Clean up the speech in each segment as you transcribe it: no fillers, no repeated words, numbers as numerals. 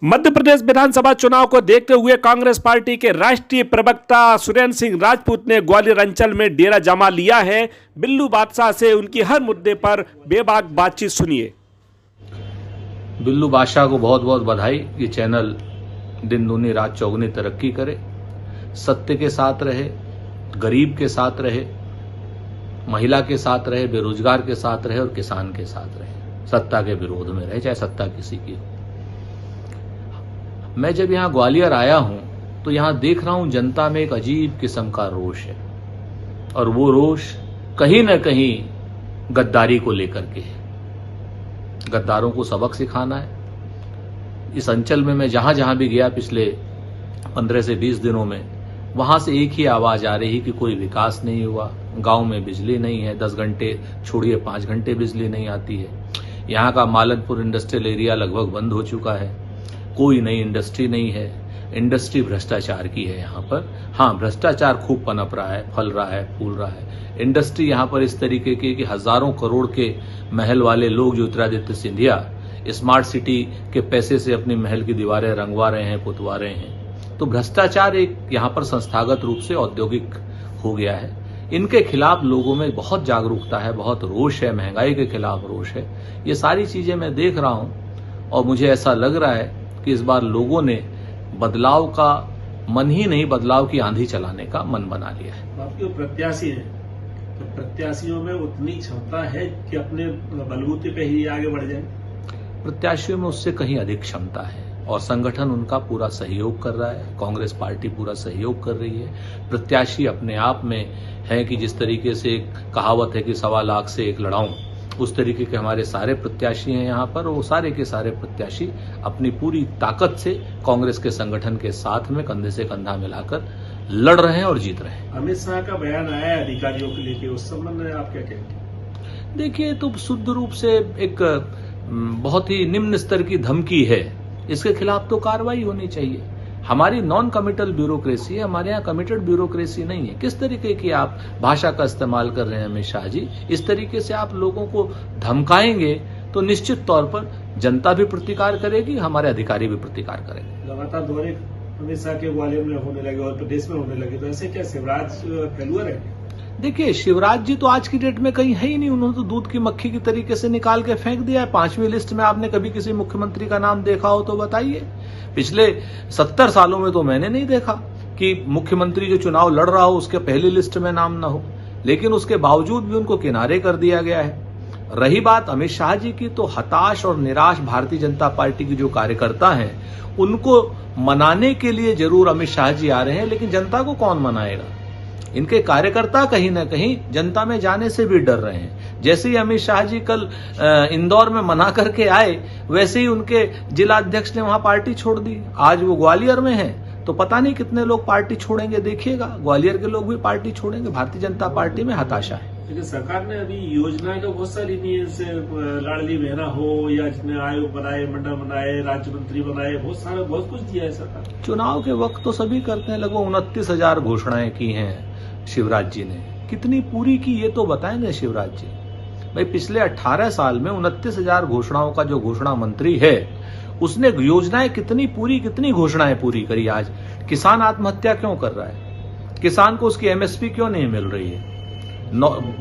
मध्य प्रदेश विधानसभा चुनाव को देखते हुए कांग्रेस पार्टी के राष्ट्रीय प्रवक्ता सुरेंद्र सिंह राजपूत ने ग्वालियर अंचल में डेरा जमा लिया है। बिल्लू बादशाह से उनकी हर मुद्दे पर बेबाक बातचीत सुनिए। बिल्लू बादशाह को बहुत बहुत बधाई। ये चैनल दिन दूनी रात चौगुनी तरक्की करे, सत्य के साथ रहे, गरीब के साथ रहे, महिला के साथ रहे, बेरोजगार के साथ रहे और किसान के साथ रहे, सत्ता के विरोध में रहे, चाहे सत्ता किसी की हो। मैं जब यहाँ ग्वालियर आया हूं तो यहाँ देख रहा हूं जनता में एक अजीब किस्म का रोष है और वो रोष कहीं न कहीं गद्दारी को लेकर के है। गद्दारों को सबक सिखाना है। इस अंचल में मैं जहां जहां भी गया पिछले 15 से 20 दिनों में, वहां से एक ही आवाज आ रही कि कोई विकास नहीं हुआ, गांव में बिजली नहीं है, 10 घंटे छोड़िए 5 घंटे बिजली नहीं आती है, यहाँ का मालनपुर इंडस्ट्रियल एरिया लगभग बंद हो चुका है, कोई नई इंडस्ट्री नहीं है, इंडस्ट्री भ्रष्टाचार की है यहाँ पर। हाँ, भ्रष्टाचार खूब पनप रहा है, फल रहा है, फूल रहा है। इंडस्ट्री यहाँ पर इस तरीके की कि हजारों करोड़ के महल वाले लोग ज्योतिरादित्य सिंधिया स्मार्ट सिटी के पैसे से अपनी महल की दीवारें रंगवा रहे हैं, पुतवा रहे हैं। तो भ्रष्टाचार एक यहाँ पर संस्थागत रूप से औद्योगिक हो गया है। इनके खिलाफ लोगों में बहुत जागरूकता है, बहुत रोष है, महंगाई के खिलाफ रोष है। ये सारी चीजें मैं देख रहा हूं और मुझे ऐसा लग रहा है कि इस बार लोगों ने बदलाव का मन ही नहीं, बदलाव की आंधी चलाने का मन बना लिया है। आपके प्रत्याशी हैं तो प्रत्याशियों में उतनी क्षमता है कि अपने बलबूते पे ही आगे बढ़ जाए? प्रत्याशियों में उससे कहीं अधिक क्षमता है और संगठन उनका पूरा सहयोग कर रहा है। कांग्रेस पार्टी पूरा सहयोग कर रही है। प्रत्याशी अपने आप में है कि जिस तरीके से एक कहावत है कि 1.25 लाख से एक लड़ाऊं, उस तरीके के हमारे सारे प्रत्याशी हैं यहाँ पर। वो सारे के सारे प्रत्याशी अपनी पूरी ताकत से कांग्रेस के संगठन के साथ में कंधे से कंधा मिलाकर लड़ रहे हैं और जीत रहे हैं। अमित शाह का बयान आया है अधिकारियों के लेके, उस संबंध में आप क्या कहेंगे? देखिए, तो शुद्ध रूप से एक बहुत ही निम्न स्तर की धमकी है। इसके खिलाफ तो कार्रवाई होनी चाहिए। हमारी नॉन कमिटल ब्यूरोक्रेसी है, हमारे यहाँ कमिटेड ब्यूरोक्रेसी नहीं है। किस तरीके की आप भाषा का इस्तेमाल कर रहे हैं अमित शाह जी? इस तरीके से आप लोगों को धमकाएंगे तो निश्चित तौर पर जनता भी प्रतिकार करेगी, हमारे अधिकारी भी प्रतिकार करेंगे। लगातार दौरे अमित शाह के ग्वालियर में होने लगे और प्रदेश में होने लगे, तो ऐसे क्या शिवराज फेलुअर है? देखिए, शिवराज जी तो आज की डेट में कहीं है ही नहीं। उन्होंने तो दूध की मक्खी की तरीके से निकाल के फेंक दिया है। 5वीं लिस्ट में आपने कभी किसी मुख्यमंत्री का नाम देखा हो तो बताइए। पिछले 70 सालों में तो मैंने नहीं देखा कि मुख्यमंत्री जो चुनाव लड़ रहा हो उसके पहली लिस्ट में नाम ना हो, लेकिन उसके बावजूद भी उनको किनारे कर दिया गया है। रही बात अमित शाह जी की, तो हताश और निराश भारतीय जनता पार्टी के जो कार्यकर्ता हैं उनको मनाने के लिए जरूर अमित शाह जी आ रहे हैं, लेकिन जनता को कौन मनाएगा? इनके कार्यकर्ता कहीं ना कहीं जनता में जाने से भी डर रहे हैं। जैसे ही अमित शाह जी कल इंदौर में मना करके आए, वैसे ही उनके जिला अध्यक्ष ने वहां पार्टी छोड़ दी। आज वो ग्वालियर में है तो पता नहीं कितने लोग पार्टी छोड़ेंगे। देखिएगा, ग्वालियर के लोग भी पार्टी छोड़ेंगे। भारतीय जनता पार्टी में हताशा है। लेकिन सरकार ने अभी योजनाएं तो बहुत सारी दी है, जैसे लाडली बहना हो या जितने आयोग बनाए, मंडल बनाए, राज्य मंत्री बनाए, बहुत कुछ दिया है सरकार। चुनाव के वक्त तो सभी करते हैं। लगभग 29,000 घोषणाएं की हैं शिवराज जी ने। कितनी पूरी की ये तो बताएंगे शिवराज जी। भाई, पिछले 18 साल में 29,000 घोषणाओं का जो घोषणा मंत्री है उसने योजनाएं कितनी घोषणाएं पूरी करी। आज किसान आत्महत्या क्यों कर रहा है? किसान को उसकी एमएसपी क्यों नहीं मिल रही है?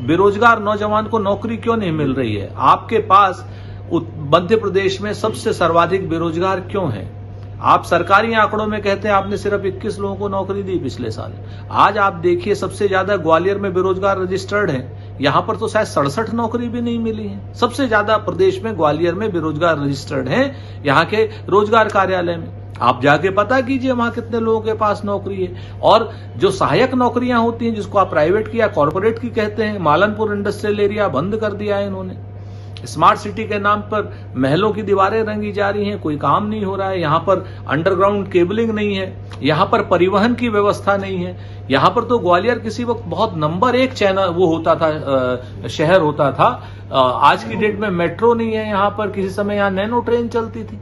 बेरोजगार नौजवान को नौकरी क्यों नहीं मिल रही है? आपके पास मध्य प्रदेश में सबसे सर्वाधिक बेरोजगार क्यों है? आप सरकारी आंकड़ों में कहते हैं आपने सिर्फ 21 लोगों को नौकरी दी पिछले साल। आज आप देखिए, सबसे ज्यादा ग्वालियर में बेरोजगार रजिस्टर्ड हैं। यहां पर तो शायद 67 नौकरी भी नहीं मिली है। सबसे ज्यादा प्रदेश में ग्वालियर में बेरोजगार रजिस्टर्ड हैं यहाँ के रोजगार कार्यालय में। आप जाके पता कीजिए वहां कितने लोगों के पास नौकरी है। और जो सहायक नौकरियां होती हैं, जिसको आप प्राइवेट की या कॉर्पोरेट की कहते हैं, मालनपुर इंडस्ट्रियल एरिया बंद कर दिया है इन्होंने। स्मार्ट सिटी के नाम पर महलों की दीवारें रंगी जा रही हैं, कोई काम नहीं हो रहा है। यहाँ पर अंडरग्राउंड केबलिंग नहीं है, यहाँ पर परिवहन की व्यवस्था नहीं है। यहाँ पर तो ग्वालियर किसी वक्त बहुत नंबर 1 चैनल वो होता था, शहर होता था। आज की डेट में मेट्रो नहीं है यहाँ पर। किसी समय यहाँ नैनो ट्रेन चलती थी।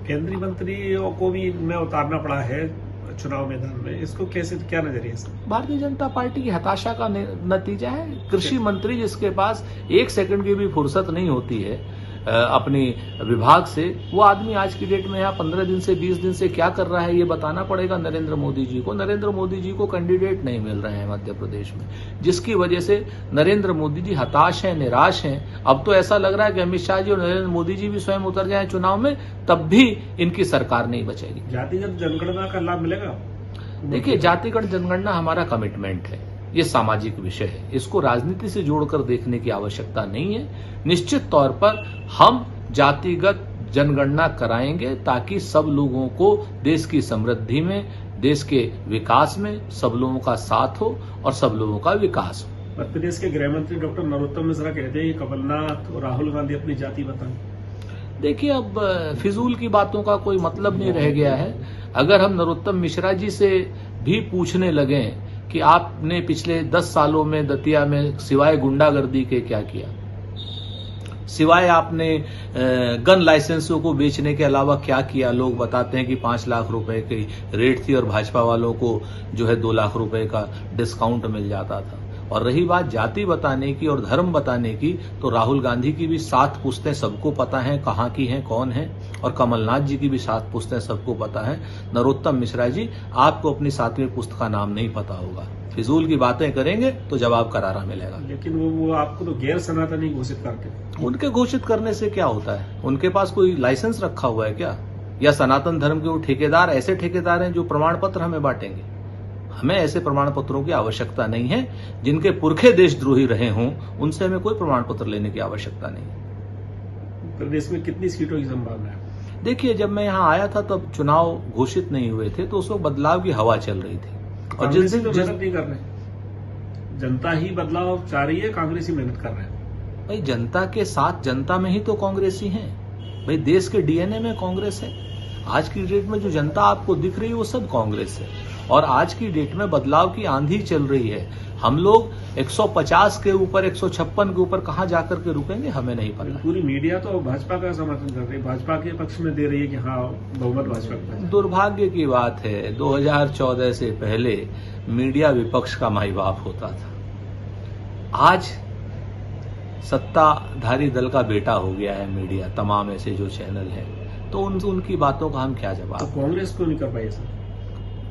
केंद्रीय मंत्रियों को भी में उतारना पड़ा है चुनाव मैदान में, इसको कैसे, क्या नजरिया है? भारतीय जनता पार्टी की हताशा का नतीजा है। कृषि मंत्री जिसके पास 1 सेकंड की भी फुर्सत नहीं होती है, अपनी विभाग से, वो आदमी आज की डेट में यहाँ 15 दिन से 20 दिन से क्या कर रहा है ये बताना पड़ेगा नरेंद्र मोदी जी को। नरेंद्र मोदी जी को कैंडिडेट नहीं मिल रहे हैं मध्य प्रदेश में, जिसकी वजह से नरेंद्र मोदी जी हताश हैं, निराश हैं। अब तो ऐसा लग रहा है कि अमित शाह जी और नरेंद्र मोदी जी भी स्वयं उतर जाएं चुनाव में, तब भी इनकी सरकार नहीं बचेगी। जातिगत जनगणना का लाभ मिलेगा? देखिए, जातिगत जनगणना हमारा कमिटमेंट है, ये सामाजिक विषय है, इसको राजनीति से जोड़कर देखने की आवश्यकता नहीं है। निश्चित तौर पर हम जातिगत जनगणना कराएंगे ताकि सब लोगों को देश की समृद्धि में, देश के विकास में सब लोगों का साथ हो और सब लोगों का विकास हो। मध्य प्रदेश के गृह मंत्री डॉक्टर नरोत्तम मिश्रा कहते हैं कि कमलनाथ और राहुल गांधी अपनी जाति बताएं। देखिए, अब फिजूल की बातों का कोई मतलब नहीं रह गया है। अगर हम नरोत्तम मिश्रा जी से भी पूछने लगे कि आपने पिछले 10 सालों में दतिया में सिवाय गुंडागर्दी के क्या किया, सिवाय आपने गन लाइसेंसों को बेचने के अलावा क्या किया, लोग बताते हैं कि 5 लाख रुपए की रेट थी और भाजपा वालों को जो है 2 लाख रुपए का डिस्काउंट मिल जाता था। और रही बात जाति बताने की और धर्म बताने की, तो राहुल गांधी की भी 7 पुश्तें सबको पता है कहाँ की हैं, कौन है, और कमलनाथ जी की भी 7 पुश्तें सबको पता है। नरोत्तम मिश्रा जी, आपको अपनी 7वीं पुस्त का नाम नहीं पता होगा। फिजूल की बातें करेंगे तो जवाब करारा मिलेगा। लेकिन वो आपको तो गैर सनातनी घोषित करते। उनके घोषित करने से क्या होता है? उनके पास कोई लाइसेंस रखा हुआ है क्या? या सनातन धर्म के वो ठेकेदार ऐसे ठेकेदार हैं जो प्रमाण पत्र हमें बांटेंगे? हमें ऐसे प्रमाण पत्रों की आवश्यकता नहीं है। जिनके पुरखे देशद्रोही रहे हों उनसे हमें कोई प्रमाण पत्र लेने की आवश्यकता नहीं। प्रदेश में कितनी सीटों की संभावना है? देखिए, जब मैं यहाँ आया था तब चुनाव घोषित नहीं हुए थे, तो उस वक्त बदलाव की हवा चल रही थी। और जिस दिन मेहनत नहीं कर रहे, जनता ही बदलाव चाह रही है, कांग्रेसी मेहनत कर रहे हैं। भाई, जनता के साथ जनता में ही तो कांग्रेसी हैं। भाई, देश के डीएनए में कांग्रेस है। आज की डेट में जो जनता आपको दिख रही है वो सब कांग्रेस है। और आज की डेट में बदलाव की आंधी चल रही है। हम लोग 150 के ऊपर, 156 के ऊपर कहां जाकर के रुकेंगे हमें नहीं पता। पूरी मीडिया तो भाजपा का समर्थन कर रही है, भाजपा के पक्ष में दे रही है कि हाँ बहुमत भाजपा का। दुर्भाग्य की बात है, 2014 से पहले मीडिया विपक्ष का माई बाप होता था। आज सत्ताधारी दल का बेटा हो गया है मीडिया, तमाम ऐसे जो चैनल हैं। तो उनकी बातों का हम क्या जवाब? तो कांग्रेस क्यों नहीं कर पाई ऐसा?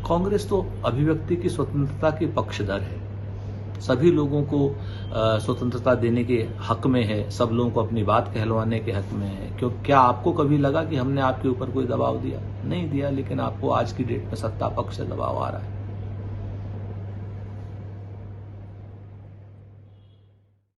कांग्रेस तो अभिव्यक्ति की स्वतंत्रता की पक्षधर है। सभी लोगों को स्वतंत्रता देने के हक में है, सब लोगों को अपनी बात कहलवाने के हक में है। क्यों, क्या आपको कभी लगा कि हमने आपके ऊपर कोई दबाव दिया? नहीं दिया, लेकिन आपको आज की डेट में सत्ता पक्ष से दबाव आ रहा है।